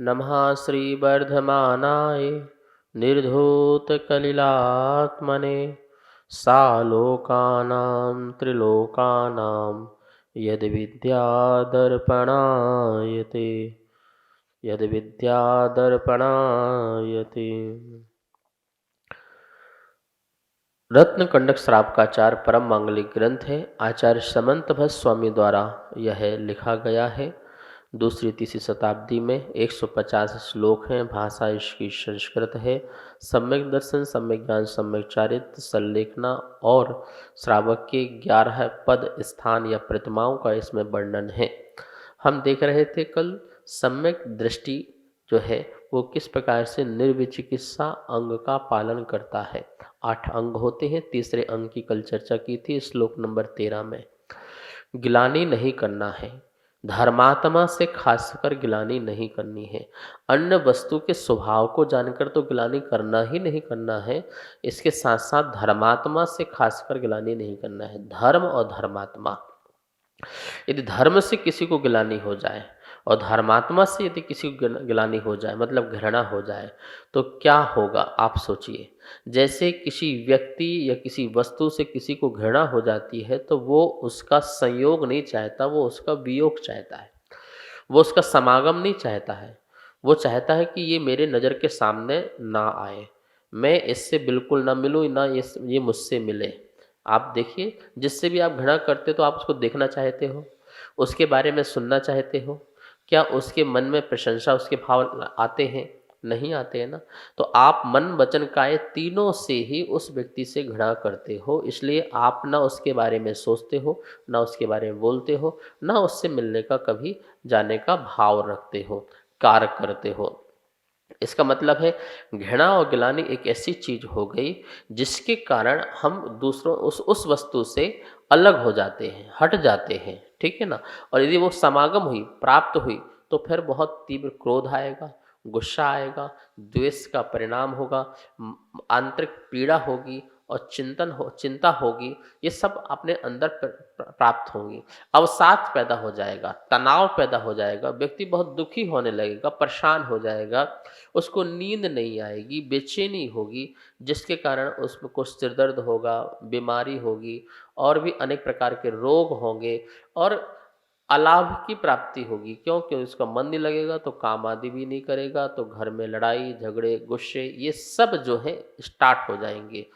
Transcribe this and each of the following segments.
नमः श्रीवर्धमानाय निर्धूतकलिलात्मने सालोकानां त्रिलोकानां यद्विद्यादर्पणायते यद्विद्यादर्पणायते। रत्न कंडक श्रावकाचार परम मांगलिक ग्रंथ है। आचार्य समंत भट्ट स्वामी द्वारा यह लिखा गया है। दूसरी तीसरी शताब्दी में 150 श्लोक हैं। भाषा इसकी संस्कृत है। सम्यक दर्शन, सम्यक ज्ञान, सम्यक चारित्र, संलेखना और श्रावक के 11 पद, स्थान या प्रतिमाओं का इसमें वर्णन है। हम देख रहे थे कल सम्यक दृष्टि जो है वो किस प्रकार से निर्विचिकित्सा अंग का पालन करता है। 8 अंग होते हैं। तीसरे अंग की कल चर्चा की थी श्लोक नंबर 13 में। गिलानी नहीं करना है, धर्मात्मा से खासकर गिलानी नहीं करनी है। अन्य वस्तु के स्वभाव को जानकर तो गिलानी करना ही नहीं करना है, इसके साथ साथ धर्मात्मा से खासकर गिलानी नहीं करना है। धर्म और धर्मात्मा, यदि धर्म से किसी को गिलानी हो जाए और धर्मात्मा से यदि किसी को गिलानी हो जाए, मतलब घृणा हो जाए, तो क्या होगा आप सोचिए। जैसे किसी व्यक्ति या किसी वस्तु से किसी को घृणा हो जाती है तो वो उसका संयोग नहीं चाहता, वो उसका वियोग चाहता है, वो उसका समागम नहीं चाहता है। वो चाहता है कि ये मेरे नज़र के सामने ना आए, मैं इससे बिल्कुल ना मिलूँ, ना ये मुझसे मिले। आप देखिए, जिससे भी आप घृणा करते तो आप उसको देखना चाहते हो, उसके बारे में सुनना चाहते हो। क्या उसके मन में प्रशंसा, उसके भाव आते हैं? नहीं आते हैं ना। तो आप मन वचन काया तीनों से ही उस व्यक्ति से घृणा करते हो। इसलिए आप ना उसके बारे में सोचते हो, ना उसके बारे में बोलते हो, ना उससे मिलने का कभी जाने का भाव रखते हो, कार्य करते हो। इसका मतलब है घृणा और गिलानी एक ऐसी चीज हो गई जिसके कारण हम दूसरों उस वस्तु से अलग हो जाते हैं, हट जाते हैं, ठीक है ना। और यदि वो समागम हुई, प्राप्त हुई, तो फिर बहुत तीव्र क्रोध आएगा, गुस्सा आएगा, द्वेष का परिणाम होगा, आंतरिक पीड़ा होगी और चिंता होगी। ये सब अपने अंदर प्राप्त होंगी। अवसाद पैदा हो जाएगा, तनाव पैदा हो जाएगा, व्यक्ति बहुत दुखी होने लगेगा, परेशान हो जाएगा, उसको नींद नहीं आएगी, बेचैनी होगी, जिसके कारण उसमें कुछ सिरदर्द होगा, बीमारी होगी और भी अनेक प्रकार के रोग होंगे और अलाभ की प्राप्ति होगी। क्यों? क्योंकि उसका मन नहीं लगेगा तो काम आदि भी नहीं करेगा, तो घर में लड़ाई झगड़े गुस्से ये सब जो है स्टार्ट हो जाएंगे।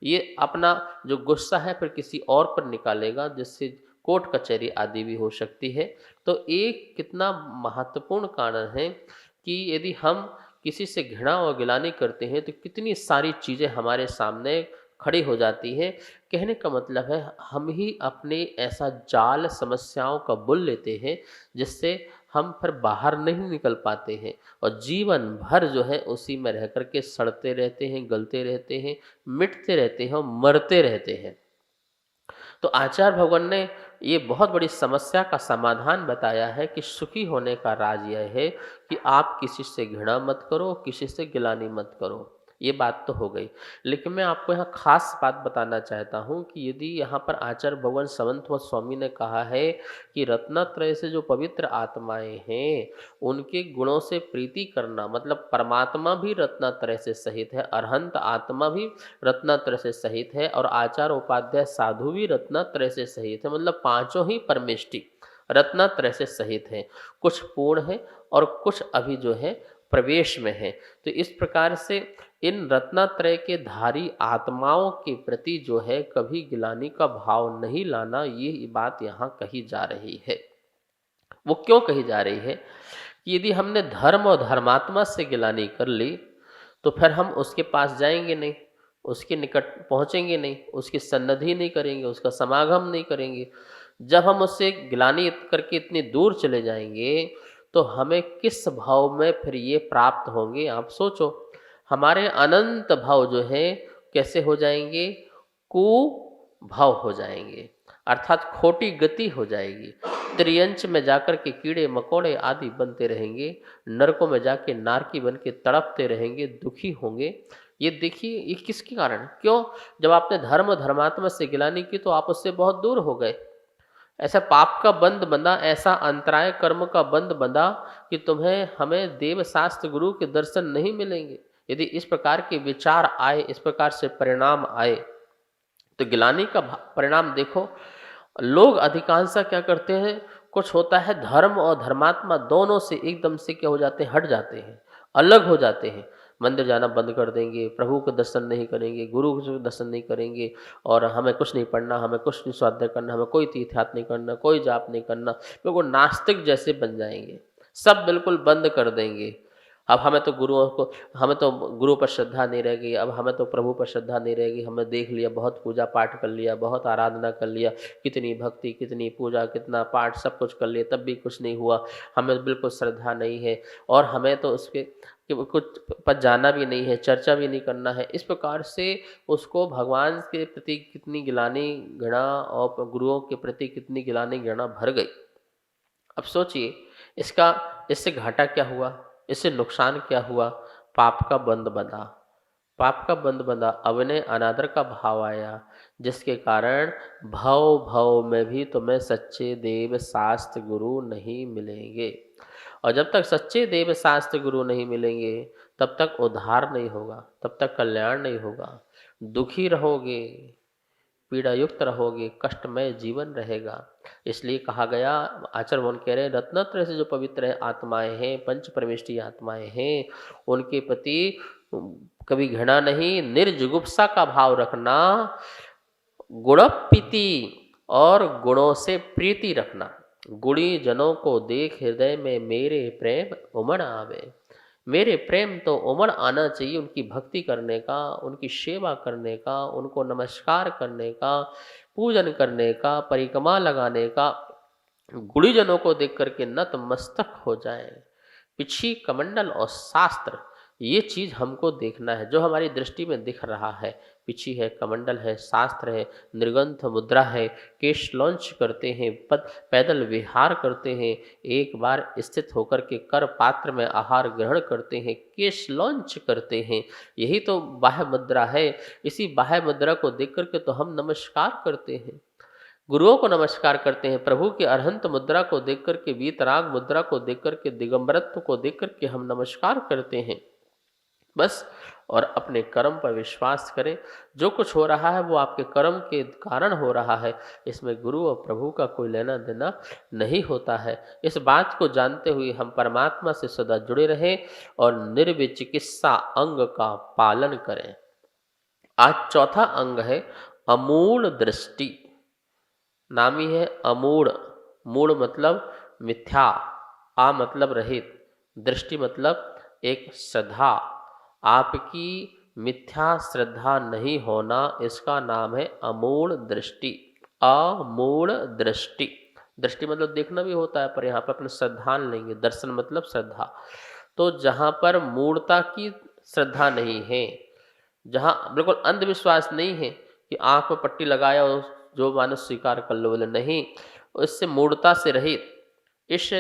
ये अपना जो गुस्सा है फिर किसी और पर निकालेगा, जिससे कोर्ट कचहरी आदि भी हो सकती है। तो एक कितना महत्वपूर्ण कारण है कि यदि हम किसी से घृणा और गिलानी करते हैं तो कितनी सारी चीज़ें हमारे सामने खड़ी हो जाती हैं। कहने का मतलब है हम ही अपने ऐसा जाल समस्याओं का बुन लेते हैं जिससे हम फिर बाहर नहीं निकल पाते हैं और जीवन भर जो है उसी में रह कर के सड़ते रहते हैं, गलते रहते हैं, मिटते रहते हैं और मरते रहते हैं। तो आचार्य भगवान ने ये बहुत बड़ी समस्या का समाधान बताया है कि सुखी होने का राज यह है कि आप किसी से घृणा मत करो, किसी से गिलानी मत करो। ये बात तो हो गई, लेकिन मैं आपको यहाँ खास बात बताना चाहता हूँ कि यदि यहाँ पर आचार्य भगवान समंत स्वामी ने कहा है कि रत्नत्रय से जो पवित्र आत्माएं हैं उनके गुणों से प्रीति करना, मतलब परमात्मा भी रत्नत्रय से सहित है, अरहंत आत्मा भी रत्नत्रय से सहित है और आचार उपाध्याय साधु भी रत्नत्रय से सहित है, मतलब पांचों ही परमेष्टि रत्नत्रय से सहित हैं। कुछ पूर्ण है और कुछ अभी जो है प्रवेश में है। तो इस प्रकार से इन रत्नत्रय के धारी आत्माओं के प्रति जो है कभी गिलानी का भाव नहीं लाना, ये बात यहाँ कही जा रही है। वो क्यों कही जा रही है कि यदि हमने धर्म और धर्मात्मा से गिलानी कर ली तो फिर हम उसके पास जाएंगे नहीं, उसके निकट पहुंचेंगे नहीं, उसकी सन्निधि नहीं करेंगे, उसका समागम नहीं करेंगे। जब हम उससे गिलानी करके इतनी दूर चले जाएंगे तो हमें किस भाव में फिर ये प्राप्त होंगे आप सोचो। हमारे अनंत भाव जो है कैसे हो जाएंगे? कुभाव हो जाएंगे, अर्थात खोटी गति हो जाएगी। त्रियंच में जाकर के कीड़े मकोड़े आदि बनते रहेंगे, नरकों में जाके नारकी बन के तड़पते रहेंगे, दुखी होंगे। ये देखिए ये किसके कारण? क्यों? जब आपने धर्म धर्मात्मा से गिलानी की तो आप उससे बहुत दूर हो गए। ऐसा पाप का बंध बंधा, ऐसा अंतराय कर्म का बंध बंधा कि हमें देव शास्त्र गुरु के दर्शन नहीं मिलेंगे। यदि इस प्रकार के विचार आए, इस प्रकार से परिणाम आए, तो गिलानी का परिणाम देखो। लोग अधिकांशतः क्या करते हैं, कुछ होता है धर्म और धर्मात्मा दोनों से एकदम से क्या हो जाते हैं, हट जाते हैं, अलग हो जाते हैं। मंदिर जाना बंद कर देंगे, प्रभु के दर्शन नहीं करेंगे, गुरु के दर्शन नहीं करेंगे, और हमें कुछ नहीं पढ़ना, हमें कुछ नहीं स्वाध्याय करना, हमें कोई तीर्थयात्र नहीं करना, कोई जाप नहीं करना, बिल्कुल नास्तिक जैसे बन जाएंगे, सब बिल्कुल बंद कर देंगे। अब हमें तो गुरु पर श्रद्धा नहीं रहेगी, अब हमें तो प्रभु पर श्रद्धा नहीं रहेगी, हमें देख लिया, बहुत पूजा पाठ कर लिया, बहुत आराधना कर लिया, कितनी भक्ति, कितनी पूजा, कितना पाठ, सब कुछ कर लिया, तब भी कुछ नहीं हुआ, हमें बिल्कुल श्रद्धा नहीं है, और हमें तो उसके कुछ पर जाना भी नहीं है, चर्चा भी नहीं करना है। इस प्रकार से उसको भगवान के प्रति कितनी गिलानी घृणा और गुरुओं के प्रति कितनी गिलानी घृणा भर गई। अब सोचिए, इसका इससे घाटा क्या हुआ, इससे नुकसान क्या हुआ? पाप का बंध बंधा, पाप का बंध बंधा, अविनय अनादर का भाव आया, जिसके कारण भव भव में भी तुम्हें सच्चे देव शास्त्र गुरु नहीं मिलेंगे। और जब तक सच्चे देव शास्त्र गुरु नहीं मिलेंगे, तब तक उद्धार नहीं होगा, तब तक कल्याण नहीं होगा, दुखी रहोगे, पीड़ा युक्त रहोगे, कष्टमय जीवन रहेगा। इसलिए कहा गया, आचार्य भगवान कह रहे हैं, रत्नत्रय से जो पवित्र है आत्माएं हैं, पंच परमेष्ठी आत्माएं हैं, उनके प्रति कभी घृणा नहीं, निर्जुगुप्सा का भाव रखना, गुणप्रीति और गुणों से प्रीति रखना। गुणी जनों को देख हृदय में मेरे प्रेम उमड़ आवे। मेरे प्रेम तो उमड़ आना चाहिए, उनकी भक्ति करने का, उनकी सेवा करने का, उनको नमस्कार करने का, पूजन करने का, परिक्रमा लगाने का, गुणीजनों को देख करके नतमस्तक हो जाए। पिछी कमंडल और शास्त्र, ये चीज हमको देखना है, जो हमारी दृष्टि में दिख रहा है। पिछी है, कमंडल है, शास्त्र है, निर्गंथ मुद्रा है, केश लॉन्च करते हैं, पैदल विहार करते हैं, एक बार स्थित होकर के कर पात्र में आहार ग्रहण करते हैं, केश लॉन्च करते हैं, यही तो बाह्य मुद्रा है। इसी बाह्य मुद्रा को देख करके तो हम नमस्कार करते हैं, गुरुओं को नमस्कार करते हैं। प्रभु की अरहंत मुद्रा को देख करके, वीतराग मुद्रा को देख करके, दिगंबरत्व को देख करके हम नमस्कार करते हैं। बस, और अपने कर्म पर विश्वास करें, जो कुछ हो रहा है वो आपके कर्म के कारण हो रहा है, इसमें गुरु और प्रभु का कोई लेना देना नहीं होता है। इस बात को जानते हुए हम परमात्मा से सदा जुड़े रहें और निर्विचिकित्सा अंग का पालन करें। आज चौथा अंग है अमूढ़ दृष्टि। नाम ही है अमूढ़। मूढ़ मतलब मिथ्या, आ मतलब रहित, दृष्टि मतलब एक श्रद्धा। आपकी मिथ्या श्रद्धा नहीं होना, इसका नाम है अमूढ़ दृष्टि। अमूढ़ दृष्टि, दृष्टि मतलब देखना भी होता है, पर यहाँ पर अपने श्रद्धान लेंगे, दर्शन मतलब श्रद्धा। तो जहाँ पर मूढ़ता की श्रद्धा नहीं है, जहाँ बिल्कुल अंधविश्वास नहीं है कि आंख में पट्टी लगाया और जो मानस स्वीकार कर लो, बोले नहीं, इससे मूढ़ता से रहित, इस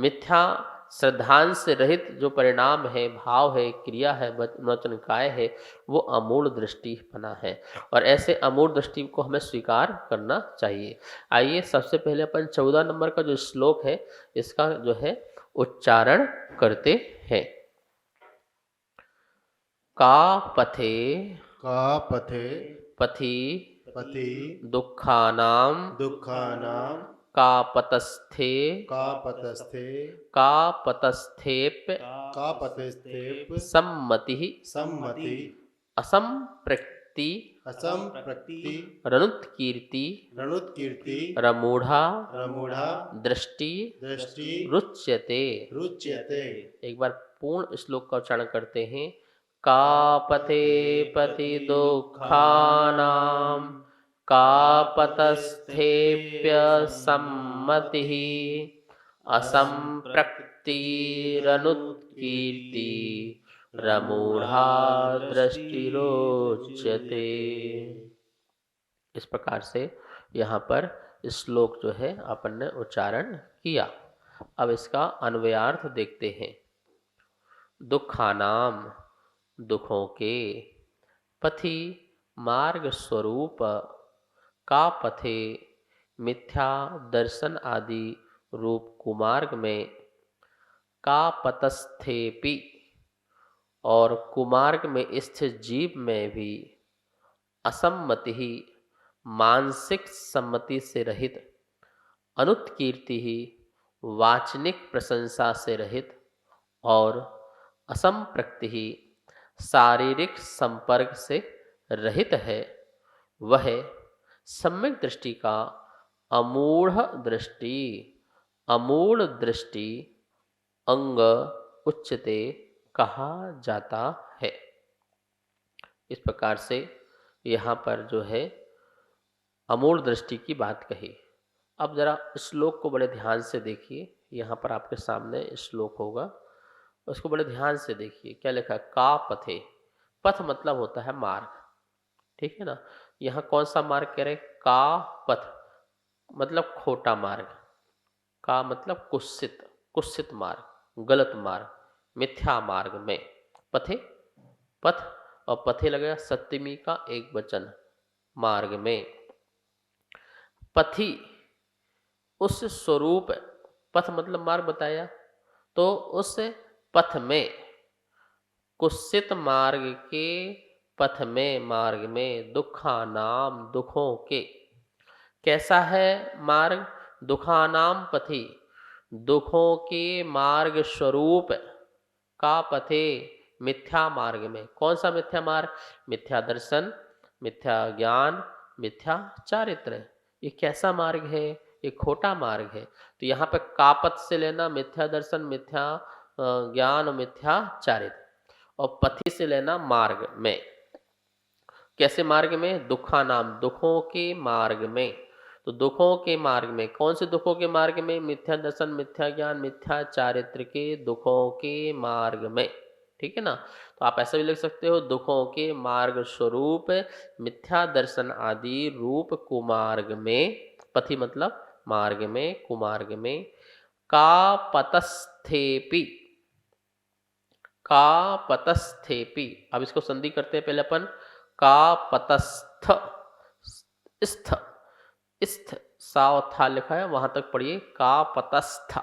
मिथ्या श्रद्धांश से रहित जो परिणाम है, भाव है, क्रिया है, वचन काय है, वो अमूढ़ दृष्टि बना है। और ऐसे अमूढ़ दृष्टि को हमें स्वीकार करना चाहिए। आइए सबसे पहले अपन 14 नंबर का जो श्लोक है, इसका जो है उच्चारण करते हैं। का पथे पथि दुःखानां कापतस्थे सम्मतिः असंप्रक्ति रनुत्कीर्ति रमूढ़ा दृष्टि रुच्यते। एक बार पूर्ण श्लोक का उच्चारण करते हैं। कापते पति दुःखानां कापतस्थेप्य सम्मतिः असंप्रक्तिरनुत्कीर्ति रमूढ़ा दृष्टिरोच्यते। इस प्रकार से यहाँ पर श्लोक जो है अपन ने उच्चारण किया। अब इसका अन्वयार्थ देखते हैं। दुःखानाम, दुखों के, पथि मार्ग स्वरूप, का पथे मिथ्या दर्शन आदि रूप कुमार्ग में कापतस्थेपि और कुमार्ग में स्थित जीव में भी असम्मति ही मानसिक सम्मति से रहित, अनुत्कीर्ति ही वाचनिक प्रशंसा से रहित और असंप्रक्ति ही शारीरिक संपर्क से रहित है। वह सम्यक दृष्टि का अमूढ़ दृष्टि अमूढ़ दृष्टि अंग उच्चते कहा जाता है। इस प्रकार से यहाँ पर जो है अमूढ़ दृष्टि की बात कही। अब जरा श्लोक को बड़े ध्यान से देखिए। यहाँ पर आपके सामने श्लोक होगा, उसको बड़े ध्यान से देखिए। क्या लिखा है? का पथे। पथ मतलब होता है मार्ग, ठीक है ना। यहाँ कौन सा मार्ग कह रहे? का पथ मतलब खोटा मार्ग, का मतलब कुत्सित, कुत्सित मार्ग, गलत मार्ग, मिथ्या मार्ग में। पथे, पथ और पथे लगेगा सप्तमी का एक वचन, मार्ग में। पथी उस स्वरूप, पथ मतलब मार्ग बताया, तो उस पथ में, कुत्सित मार्ग के पथ में, मार्ग में दुखा नाम दुखों के। कैसा है मार्ग? दुखानाम पथि, दुखों के मार्ग स्वरूप का पथे, मिथ्या मार्ग में। कौन सा मिथ्या मार्ग? मिथ्या दर्शन, मिथ्या ज्ञान, मिथ्या चारित्र। ये कैसा मार्ग है? ये खोटा मार्ग है। तो यहाँ पे कापत से लेना मिथ्या दर्शन, मिथ्या ज्ञान और मिथ्या चारित्र, और पथि से लेना मार्ग में। कैसे मार्ग में? दुखा नाम दुखों के मार्ग में। तो दुखों के मार्ग में, कौन से दुखों के मार्ग में? मिथ्या दर्शन, मिथ्या ज्ञान, मिथ्या चारित्र के दुखों के मार्ग में, ठीक है ना। तो आप ऐसा भी लिख सकते हो, दुखों के मार्ग स्वरूप मिथ्या दर्शन आदि रूप कुमार्ग में, पथि मतलब मार्ग में, कुमार्ग में, का पतस्थेपि, का पतस्थेपि। अब इसको संधि करते हैं पहले अपन। का पतस्थ, स्थ, स्थ सा और था लिखा है, वहां तक पढ़िए। का पतस्थ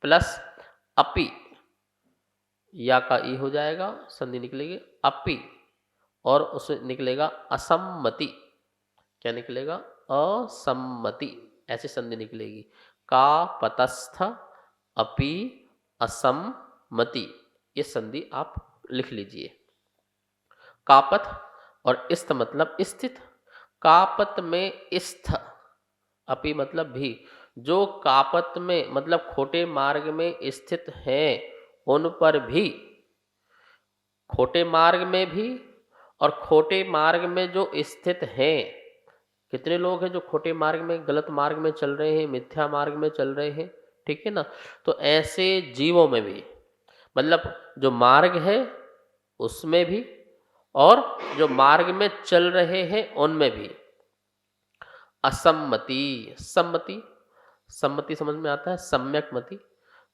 प्लस अपि, या का ई हो जाएगा, संधि निकलेगी अपि, और उससे निकलेगा असम्मति। क्या निकलेगा? असम्मति, ऐसी संधि निकलेगी। का पतस्थ अपि असम्मति, ये संधि आप लिख लीजिए। कापथ और स्थ मतलब स्थित। कापत में स्थ, अपि मतलब भी, जो कापत में मतलब खोटे मार्ग में स्थित हैं, उन पर भी, खोटे मार्ग में भी और खोटे मार्ग में जो स्थित हैं। कितने लोग हैं जो खोटे मार्ग में, गलत मार्ग में चल रहे हैं, मिथ्या मार्ग में चल रहे हैं, ठीक है ना। तो ऐसे जीवों में भी, मतलब जो मार्ग है उसमें भी और जो मार्ग में चल रहे हैं उनमें भी असम्मति, सम्मति, सम्मति समझ में आता है, सम्यक मति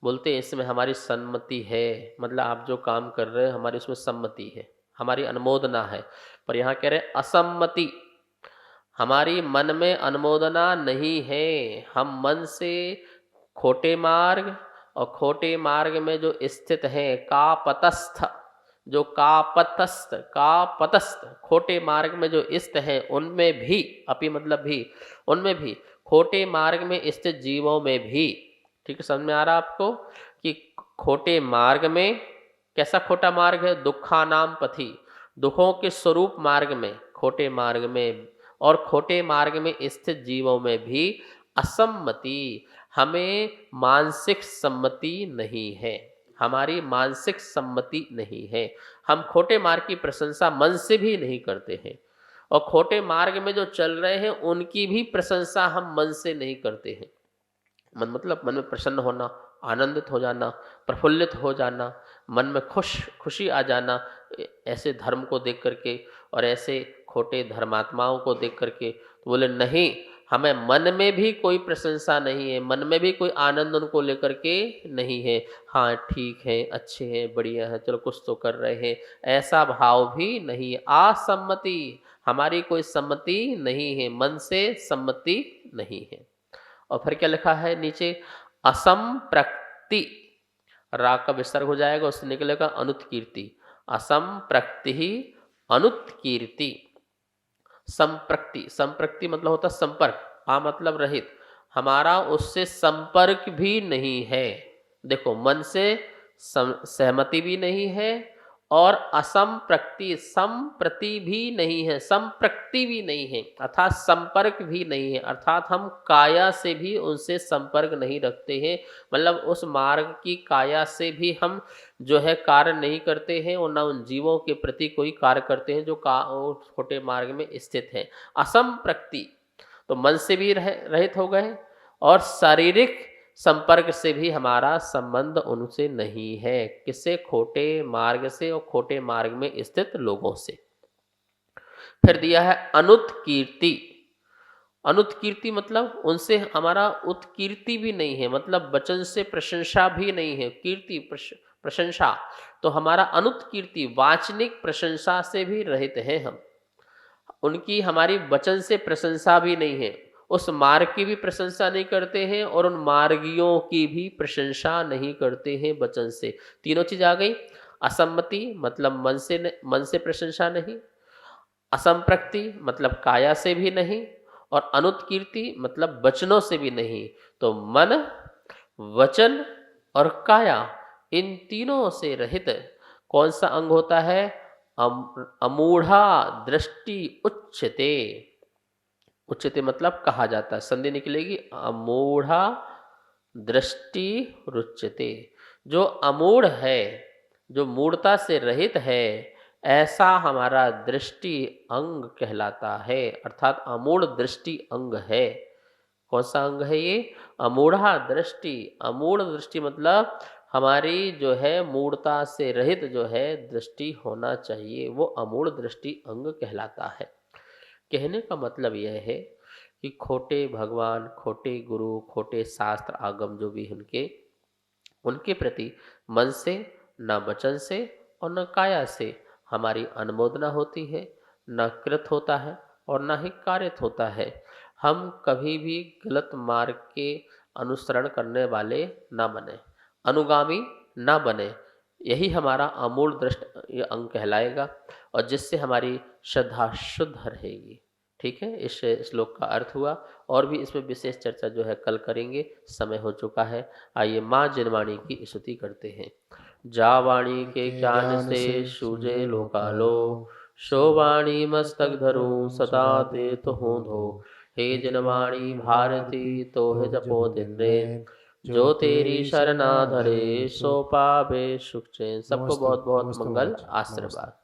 बोलते हैं, इसमें हमारी सम्मति है, मतलब आप जो काम कर रहे हैं हमारी उसमें सम्मति है, हमारी अनुमोदना है। पर यहाँ कह रहे हैं असम्मति, हमारी मन में अनुमोदना नहीं है। हम मन से खोटे मार्ग और खोटे मार्ग में जो स्थित है, का पतस्थ, जो कापतस्थ, कापतस्थ खोटे मार्ग में जो स्थित है, उनमें भी, अपि मतलब भी, उनमें भी, खोटे मार्ग में स्थित जीवों में भी, ठीक है। समझ में आ रहा आपको कि खोटे मार्ग में, कैसा खोटा मार्ग है? दुखा नाम पथि, दुखों के स्वरूप मार्ग में, खोटे मार्ग में, और खोटे मार्ग में स्थित जीवों में भी असम्मति, हमें मानसिक सम्मति नहीं है, हमारी मानसिक सम्मति नहीं है। हम खोटे मार्ग की प्रशंसा मन से भी नहीं करते हैं, और खोटे मार्ग में जो चल रहे हैं उनकी भी प्रशंसा हम मन से नहीं करते हैं। मन मतलब मन में प्रसन्न होना, आनंदित हो जाना, प्रफुल्लित हो जाना, मन में खुशी आ जाना, ऐसे धर्म को देख करके और ऐसे खोटे धर्मात्माओं को देख करके। तो बोले नहीं, हमें मन में भी कोई प्रशंसा नहीं है, मन में भी कोई आनंद उनको लेकर के नहीं है। हाँ ठीक है, अच्छे हैं, बढ़िया है, चलो कुछ तो कर रहे हैं, ऐसा भाव भी नहीं है। असम्मति, हमारी कोई सम्मति नहीं है, मन से सम्मति नहीं है। और फिर क्या लिखा है नीचे, असंप्रक्ति, रा का विसर्ग हो जाएगा, उससे निकलेगा अनुत्कीर्ति, असंप्रक्ति ही अनुत्कीर्ति। संप्रक्ति, संप्रक्ति मतलब होता संपर्क, आ मतलब रहित, हमारा उससे संपर्क भी नहीं है। देखो मन से सहमति भी नहीं है और असंप्रक्ति, संप्रति भी नहीं है, संप्रक्ति भी नहीं है, अर्थात संपर्क भी नहीं है, अर्थात हम काया से भी उनसे संपर्क नहीं रखते हैं। मतलब उस मार्ग की काया से भी हम जो है कार्य नहीं करते हैं और न उन जीवों के प्रति कोई कार्य करते हैं जो उस छोटे मार्ग में स्थित है। असंप्रक्ति तो मन से भी रहित हो गए और शारीरिक संपर्क से भी हमारा संबंध उनसे नहीं है। किससे? खोटे मार्ग से और खोटे मार्ग में स्थित लोगों से। फिर दिया है अनुत्कीर्ति। अनुत्कीर्ति मतलब उनसे हमारा उत्कीर्ति भी नहीं है, मतलब वचन से प्रशंसा भी नहीं है, कीर्ति प्रशंसा, तो हमारा अनुत्कीर्ति वाचनिक प्रशंसा से भी रहित है हम। उनकी हमारी वचन से प्रशंसा भी नहीं है, उस मार्ग की भी प्रशंसा नहीं करते हैं और उन मार्गियों की भी प्रशंसा नहीं करते हैं वचन से। तीनों चीज आ गई। असम्मति मतलब मन से प्रशंसा नहीं, असंप्रक्ति मतलब काया से भी नहीं, और अनुत्कीर्ति मतलब वचनों से भी नहीं। तो मन, वचन और काया, इन तीनों से रहित कौन सा अंग होता है? अमूढ़ा दृष्टि उच्यते। उच्यते मतलब कहा जाता है, संधि निकलेगी अमूढ़ा दृष्टि रुच्यते। जो अमूढ़ है, जो मूढ़ता से रहित है, ऐसा हमारा दृष्टि अंग कहलाता है, अर्थात अमूढ़ दृष्टि अंग है। कौन सा अंग है ये? अमूढ़ा दृष्टि। अमूढ़ दृष्टि मतलब हमारी जो है मूढ़ता से रहित जो है दृष्टि होना चाहिए, वो अमूढ़ दृष्टि अंग कहलाता है। कहने का मतलब यह है कि खोटे भगवान, खोटे गुरु, खोटे शास्त्र आगम जो भी उनके प्रति मन से, न वचन से और न काया से हमारी अनुमोदना होती है, न कृत होता है और न ही कारित होता है। हम कभी भी गलत मार्ग के अनुसरण करने वाले न बने, अनुगामी न बने, यही हमारा अमूल दृष्ट अंग कहलाएगा और जिससे हमारी श्रद्धा शुद्ध रहेगी। ठीक है, इस श्लोक का अर्थ हुआ। और भी इसमें विशेष चर्चा जो है कल करेंगे, समय हो चुका है। आइए माँ जिनवाणी की स्तुति करते हैं। जा वाणी के ज्ञान से सूझे लोकालो, शो वाणी मस्तक धरूं सदा ते तो हूँ धो। हे जिनवाणी भारती तो है जपो दिन रेत, जो तेरी शरणा धरे सो पावे सुख चैन। सबको बहुत बहुत मंगल आशीर्वाद।